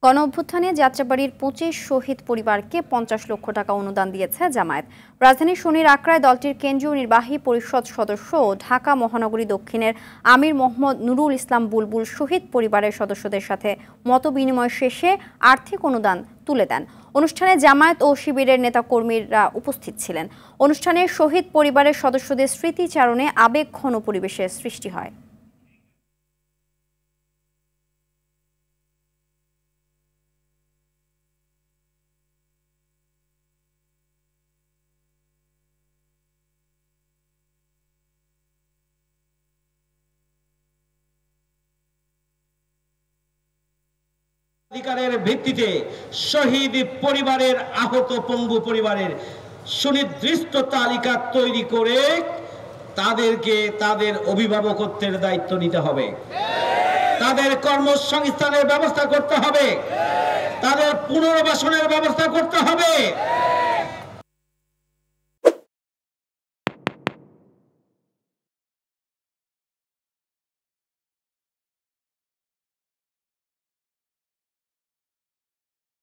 গণঅভ্যুত্থানে যাত্রাবাড়ীর ২৫ শহীদ পরিবারকে ৫০ লক্ষ টাকা অনুদান দিয়েছে জামায়াত। রাজধানীর শনির আক্রায় দলটির কেন্দ্রীয় নির্বাহী পরিষদ সদস্য ও ঢাকা মহানগরী দক্ষিণের আমির মোহাম্মদ নুরুল ইসলাম বুলবুল শহীদ পরিবারের সদস্যদের সাথে মতবিনিময় শেষে আর্থিক অনুদান তুলে দেন। অনুষ্ঠানে জামায়াত ও শিবিরের নেতাকর্মীরা উপস্থিত ছিলেন। অনুষ্ঠানে শহীদ পরিবারের সদস্যদের স্মৃতিচারণে আবেগঘন পরিবেশের সৃষ্টি হয়। অধিকারের ভিত্তিতে শহীদ পরিবারের আহত পঙ্গু পরিবারের সুনির্দিষ্ট তালিকা তৈরি করে তাদেরকে তাদের অভিভাবকত্বের দায়িত্ব নিতে হবে, তাদের কর্মসংস্থানের ব্যবস্থা করতে হবে, তাদের পুনর্বাসনের ব্যবস্থা করতে হবে।